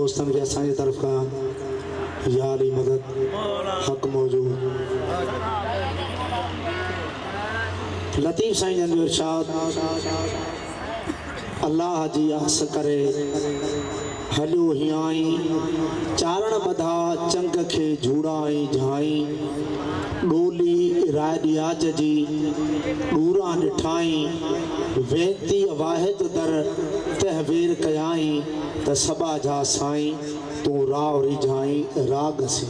दोस्तन के असांजे तरफ का यारी मदद हक मौजूद लतीफ़ साईं जन जो इरशाद अल्लाह जी आस करे हलियो हियाई चारण बधा चंग के झूड़ाई झाई डोली राडियाज जी डूरा निठाई वेती वाहिद दर तहवीर कयाई त सबा जा साईं तू राव रिझाई राग सी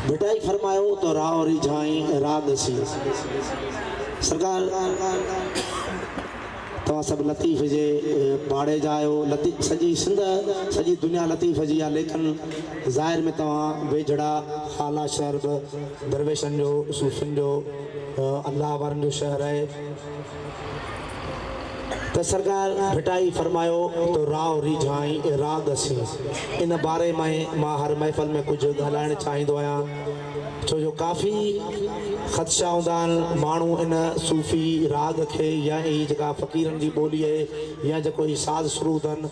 बेटाई फरमायो तो राव रिझाई राग सी सरकार तव्हां सब लतीफ़ जे पाड़े जा आहियो लतीफ़ सॼी सिंध सॼी दुनिया लतीफ़ जी आहे लेकिन ज़ाहिर में तव्हां वेझड़ा हाला शहर बि दरवेशनि जो सूफ़ियुनि जो अल्लाह वारनि जो शहर आहे तो सरकार भिटाई फरमायो तो राव रिझाई राग सी इन बारे में मां हर महफ़िल में कुछ ॻाल्हाइणु चाहींदो आहियां छो जो काफ़ी ख़दशा हूंदा आहिनि माण्हू इन सूफ़ी राग खे या ही जेका फ़क़ीरनि जी ॿोली आहे या जेको ही साज़ सुरूद आहिनि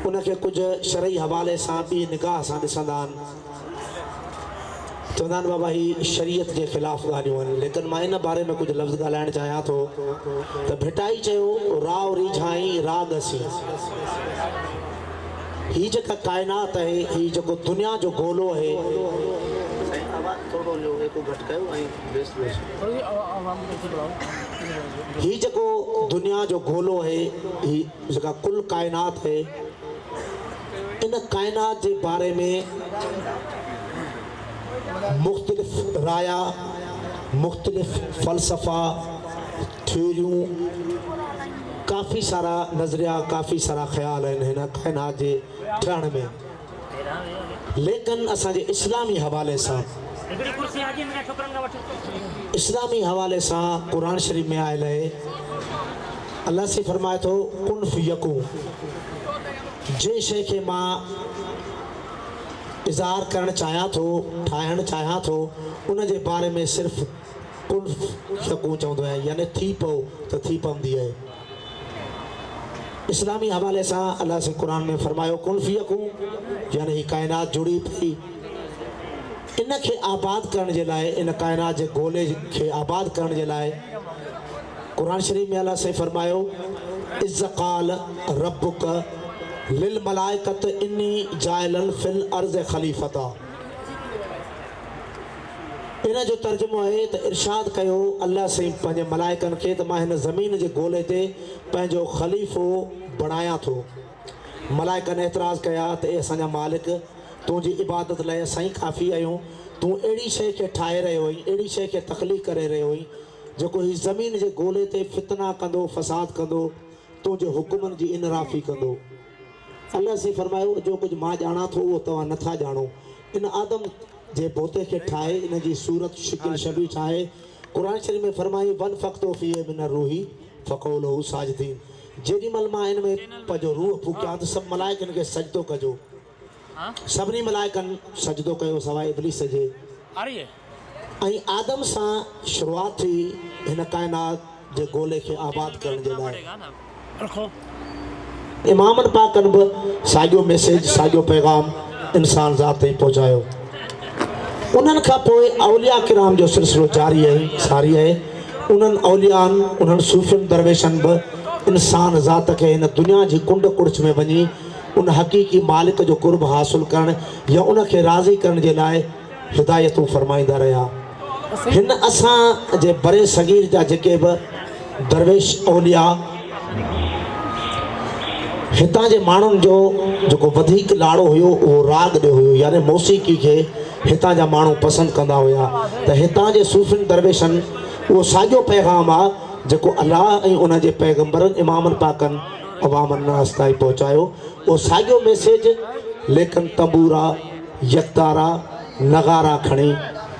उनखे कुझु शरई हवाले सां ॿी निगाह सां ॾिसंदा आहिनि चवंदा आहिनि बाबा ही शरीयत के ख़िलाफ़ ॻाल्हियूं आहिनि लेकिन मां इन बारे में कुझु लफ़्ज़ ॻाल्हाइणु चाहियां थो त भिटाई चयो राव रिझाई राग सी ही जेका काइनात आहे ही जेको दुनिया जो गोलो आहे ही जेको दुनिया जो गोलो है ही जेका कुल कायनात है इन कायनात के बारे में मुख्तलिफ राया मुख्तलिफ फ़लसफ़ा थ्योरियूं काफ़ी सारा नज़रिया काफ़ी सारा ख़्याल आहिनि हिन कायनात जे ठहण में लेकिन असांजे इस्लामी हवाले सां इस्लामी हवाले से कुरान शरीफ में आयल है अल्लाह से फरमाए तो कुन फयकूं जे शे के मां इज़हार करण चाहियां थो ठाहिण चाहियां थो उन जे बारे में सिर्फ़ कुन फयकूं चवंदो आहे यानी थी पओ तो थी पवंदी है इस्लामी हवाले से अल्लाह से कुरान में फरमायो कुन फयकूं यानी ही कायनात जुड़ी पई इन के आबाद करण जे लाइ इन कायनात जे गोले के आबाद करण जे लाइ कुरान शरीफ में अल्लाह से फरमायो इज़ क़ाल रब्बुक लिल मलाइकत इन्नी जाइलन फिल अर्ज़ खलीफता इन जो तर्जुमो है तो इरशाद कयो अल्लाह से पंहिंजे मलाइकन के तो मां हिन ज़मीन जे गोले ते पंहिंजो खलीफ़ो बणायां थो मलाइकन एतराज़ कया तो ए असांजा मालिक तुझी इबादत लाइ असां काफ़ी आहियूं तू अहिड़ी शइ खे ठाहे रहियो हुई अहिड़ी शइ खे तख़लीक़ करे रहियो हुई जेको ही ज़मीन जे गोले ते फितना कंदो फ़साद कंदो तुंहिंजे हुकुमनि जी इनराफ़ी कंदो अल्लाह से फरमायो जो कुछ मां ॼाणा थो उहो तव्हां नथा ॼाणो इन आदम जे बोते खे ठाहे इन जी सूरत शिकिल शबी ठाहे कुरान शरीफ में फरमाई वन फ़क़्तो फ़ीह मिन रूही फ़क़ूलू लहू साजिदीन जेॾीमहिल मां इन में पंहिंजो रूह फूकिया त सभु मलाइकनि खे सजदो कजो सभिनी मलाइकनि सजदो कयो सवाइ इब्लीस जे ऐं आदम सां शुरूआत थी हिन कायनात जे गोले खे आबाद करण जे लाइ इमामनि पाकनि बि साॻियो मैसेज साॻियो पैगाम इंसान ज़ात ताईं पहुचायो उन्हनि खां पोइ औलिया किराम जो सिलसिलो जारी आहे सारी आहे उन्हनि औलियानि उन्हनि सूफ़ियुनि दरवेशनि बि इंसान ज़ात खे हिन दुनिया जी कुंड कुड़च में वञी उन हक़ीक़ी मालिक जो कुर्ब हासिल करण या उनखे राज़ी करण जे लाइ हिदायतूं फरमाईंदा रहिया हिन असां जे बरे सगीर जा जेके बि दरवेश औलिया हितां जे माण्हुनि जो जेको वधीक लाड़ो हुयो उहो राग ॾियो हुयो यानी मौसीक़ी खे हितां जा माण्हू पसंदि कंदा हुया त हितां जे सूफ़ियुनि दरवेशनि उहो साॻियो पैगाम आहे जेको अल्लाह ऐं उन जे पैगंबरनि इमामनि पाकनि अवामनि नास ताईं पहुचायो वो साॻियो मैसेज लेकिन तंबूरा यकतारा नगारा खणी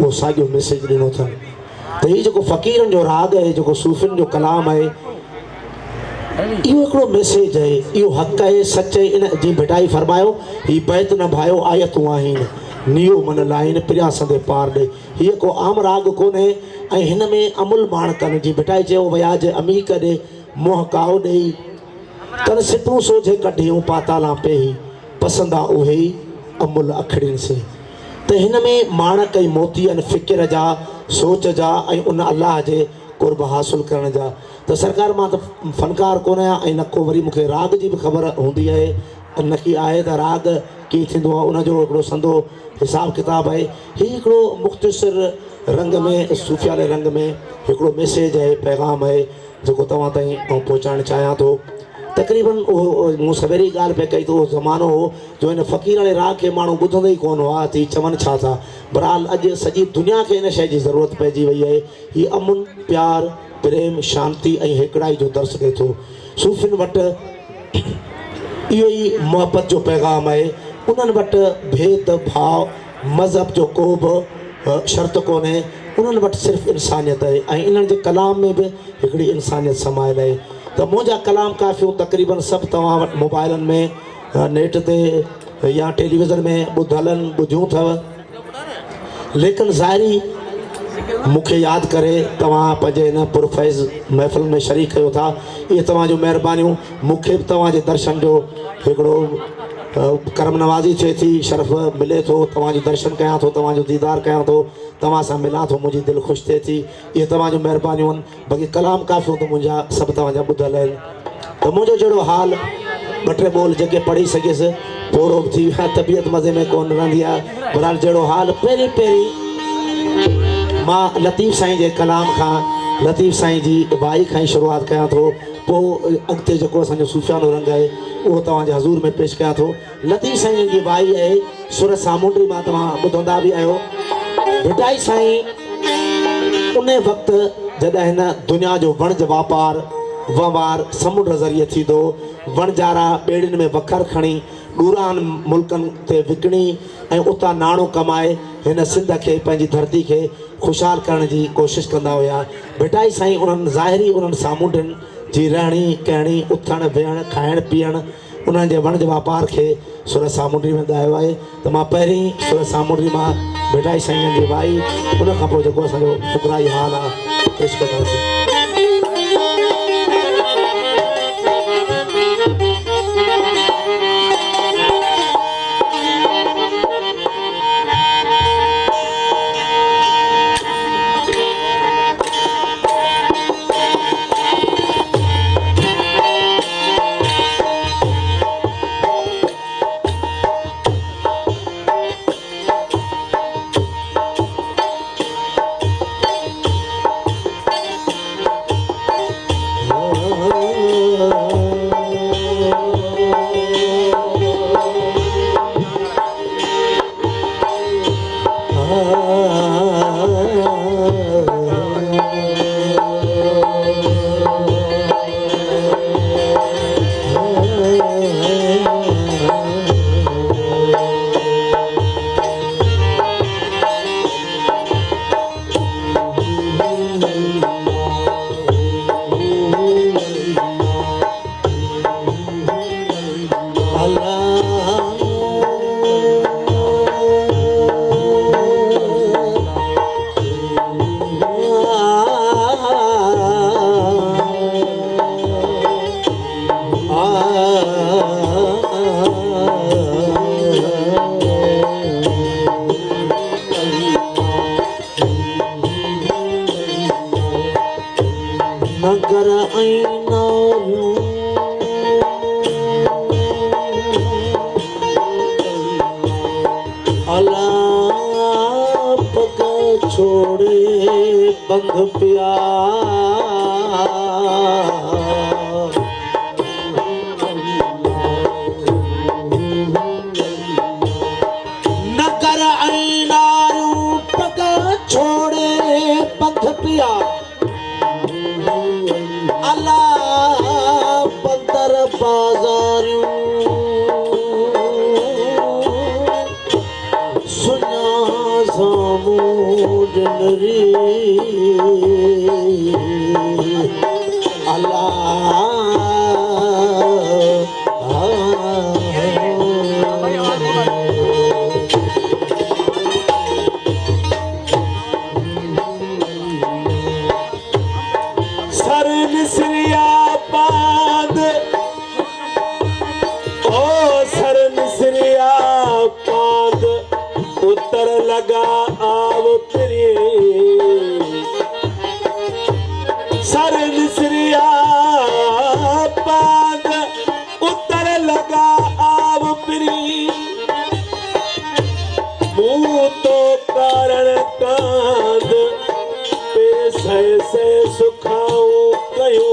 वो साॻियो मैसेज ॾिनो अथनि त हीउ जेको फ़क़ीरनि जो राग आहे जेको सूफ़ियुनि जो कलाम आहे इहो हिकिड़ो मैसेज आहे इहो हक़ आहे सच आहे इन जी भिटाई फरमायो ही बैत न भायो आयतूं आहिनि नियो मन लाइन प्रिया संदे पार ॾे हीअ को आम राग कोन्हे ऐं हिन में अमुल माण कनि जी भिटाई चयो वयाज अमीक ॾे मोह काओ ॾेई तन सिटूं सोझे कढियूं पाताला पेही पसंदा उहे अमुल अखड़ियुनि से। त हिन में माणक ऐं मोती आहिनि फ़िक्र जा, सोच जा ऐं उन अलाह जे कुर्ब हासिलु करण जा। त सरकार मां त फ़नकार कोन आहियां ऐं न को वरी मूंखे राग जी बि ख़बर हूंदी आहे, न की आहे त राग कीअं थींदो आहे, उनजो हिकिड़ो संदो हिसाब किताब आहे। हीउ हिकिड़ो मुख़्तसिर रंग में, सूफ़ियाले रंग में हिकिड़ो मैसेज आहे, पैगाम आहे जेको तव्हां ताईं पहुचाइणु चाहियां थो। तक़रीबन उहो मूं सवेरी ॻाल्हि पिया कई त उहो ज़मानो हो जो हिन फ़क़ीर वारे राग खे माण्हू ॿुधंदो ई कोन हुआ त चवनि छा था। बहरहाल अॼु सॼी दुनिया खे हिन शइ जी ज़रूरत पइजी वई आहे। हीअ अमुन, प्यार, प्रेम, शांती ऐं हिकिड़ाई जो दर्स ॾिए थो। सूफ़ियुनि वटि इहो ई मुहबत जो पैगाम आहे। उन्हनि वटि भेद भाव मज़हब जो को बि शर्त कोन्हे, उन्हनि वटि सिर्फ़ु इंसानियत आहे ऐं इन्हनि जे कलाम में बि हिकिड़ी इंसानियत समायल आहे। त मुंहिंजा कलाम काफ़ियूं तक़रीबन सभु तव्हां वटि मोबाइलनि में, नेट ते या टेलीविज़न में ॿुधियूं अथव, लेकिन ज़ाहिरी मूंखे यादि करे तव्हां पंहिंजे हिन पुरफैज़ महफ़िल में शरीक कयो था। इहे तव्हांजो महिरबानियूं। मूंखे बि तव्हांजे दर्शन जो हिकिड़ो करम नवाज़ी थिए थी, शरफ़ मिले थो, तव्हांजो दर्शन कयां थो, तव्हांजो दीदार कयां थो, तव्हां सां मिलां थो, मुंहिंजी दिलि ख़ुशि थिए थी। इहे तव्हांजो महिरबानियूं आहिनि। बाक़ी कलाम काफ़ियूं त मुंहिंजा सभु तव्हांजा ॿुधल आहिनि। त मुंहिंजो जहिड़ो हाल ॿ टे ॿोल जेके पढ़ी सघियसि थोरो बि थी वियो, तबियत मज़े में कोन रहंदी आहे। बहरहाल जहिड़ो हाल पहिरीं मां लतीफ़ साईं जे कलाम खां, लतीफ़ साईं जी वाई खां ई शुरूआति कयां थो, पोइ अॻिते जेको असांजो सूफ़ियानो रंग आहे उहो तव्हांजे हज़ूर में पेश कयां थो। लतीफ़ साईं जी वाई आहे सुर सामुंडी मां, तव्हां ॿुधंदा बि आहियो। भिटाई साईं उन वक़्तु जॾहिं हिन दुनिया जो वणज वापारु वहिंवार समुंड ज़रिए थींदो, वणजारा ॿेड़ियुनि में वखर खणी ॾूरान मुल्कनि ते विकिणी ऐं उतां नाणो कमाए हिन सिंध खे, पंहिंजी धरती खे ख़ुशहाल करण जी कोशिशि कंदा हुया। भिटाई साईं उन्हनि ज़ाहिरी उन्हनि सामुंडनि जी रहणी कहणी, उथणु वेहणु, खाइणु पीअणु, उन्हनि जे वणज वापार खे सुर सामुंडी में ॻायो आहे। त मां पहिरीं सुर सामुंडी मां भिटाई साईं जी वाई, उन खां पोइ जेको असांजो फुकराई हाल आहे पेश कंदासीं। उतर लगा आव प्रिय सर निसरिया पाद उतर लगा आव प्रिय मुंह तो कारण कांद पैसे से सुखाऊं कयो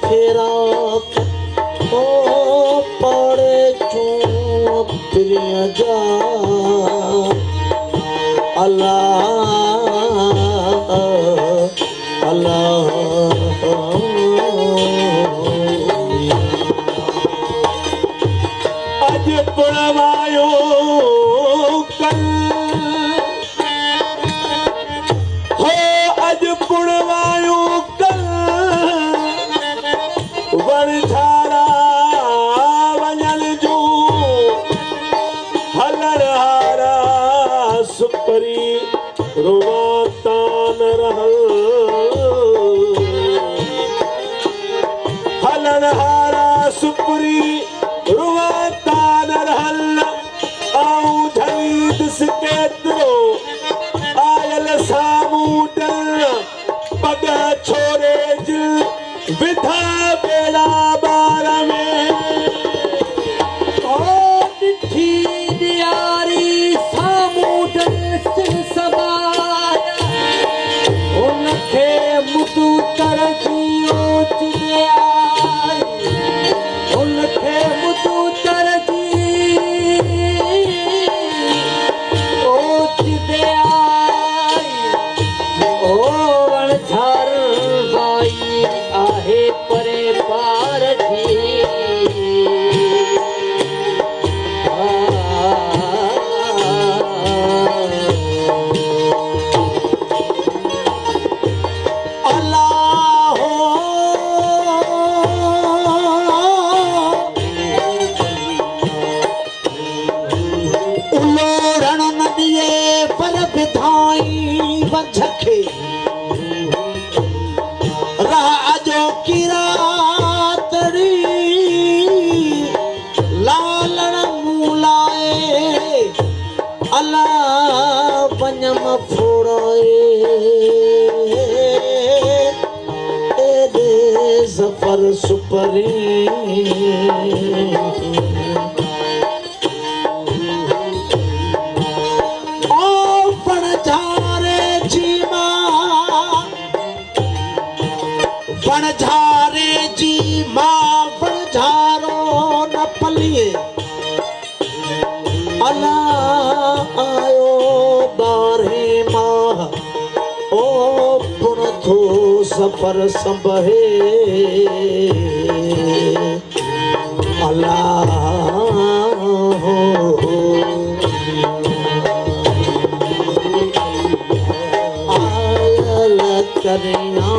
फेरा ओ पड़े चूं प्रिय जा अल्लाह अल्लाह अज पुरवायो कल हो अज पुरवायो वणझारा वञल जो हलर हारा सुपरी रुवातान रहल हलर हारा सुपरी रुवातान रहल आऊं झलीद केतिरो आयल साम्हूं डल पग छोड़े जिल विधा बेड़ा बार में ओ डिठी दियारी सामूडन सिर सबाया उनखे मुदू तरजियो चिदे आई उनखे मुदू तरजी ओ चिदे आई ओ वणझार भाई आहे परे पार थी अल्लाह उलोड़न नदिए पर विधाई वझखे राजो की रातड़ी लालण मूलाए अल्लाह वञम फोड़ाए एदे सफर सुपरी ओ वणझारे जी वणझारे जी मां वणझारो न पलिए अल्लाह आयो बारे माह ओ पुण थो सफर संभहे अल्लाह आयल करिया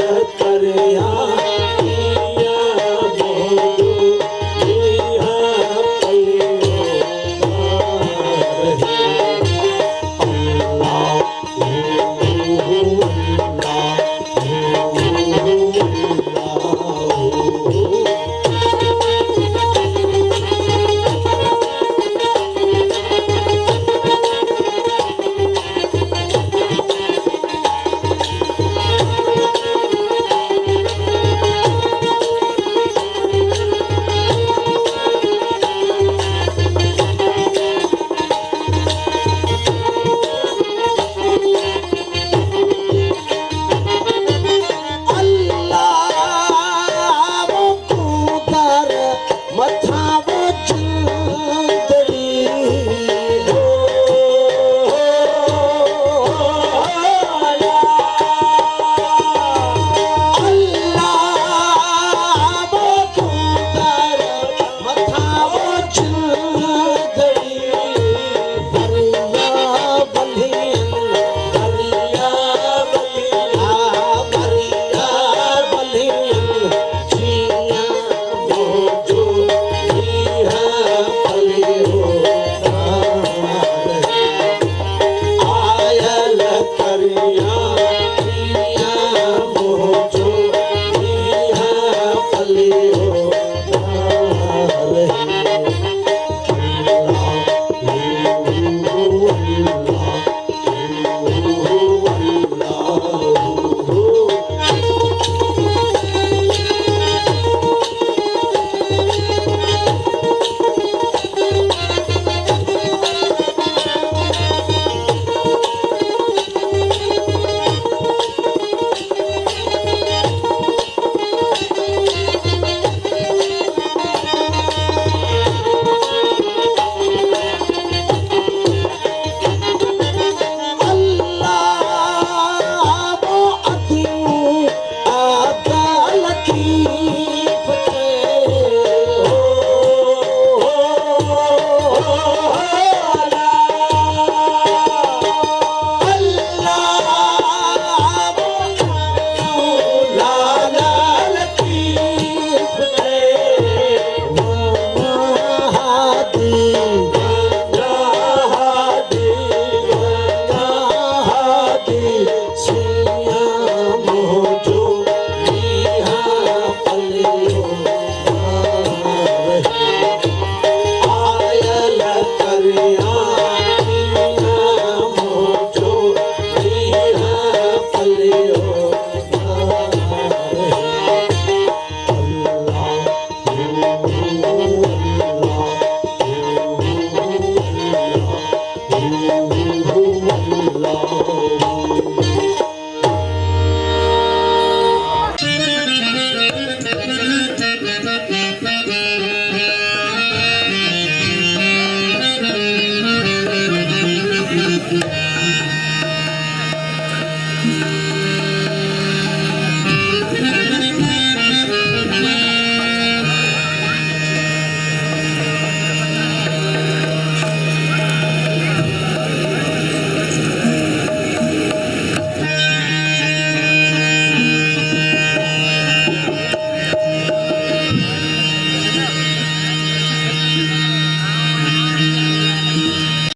करिया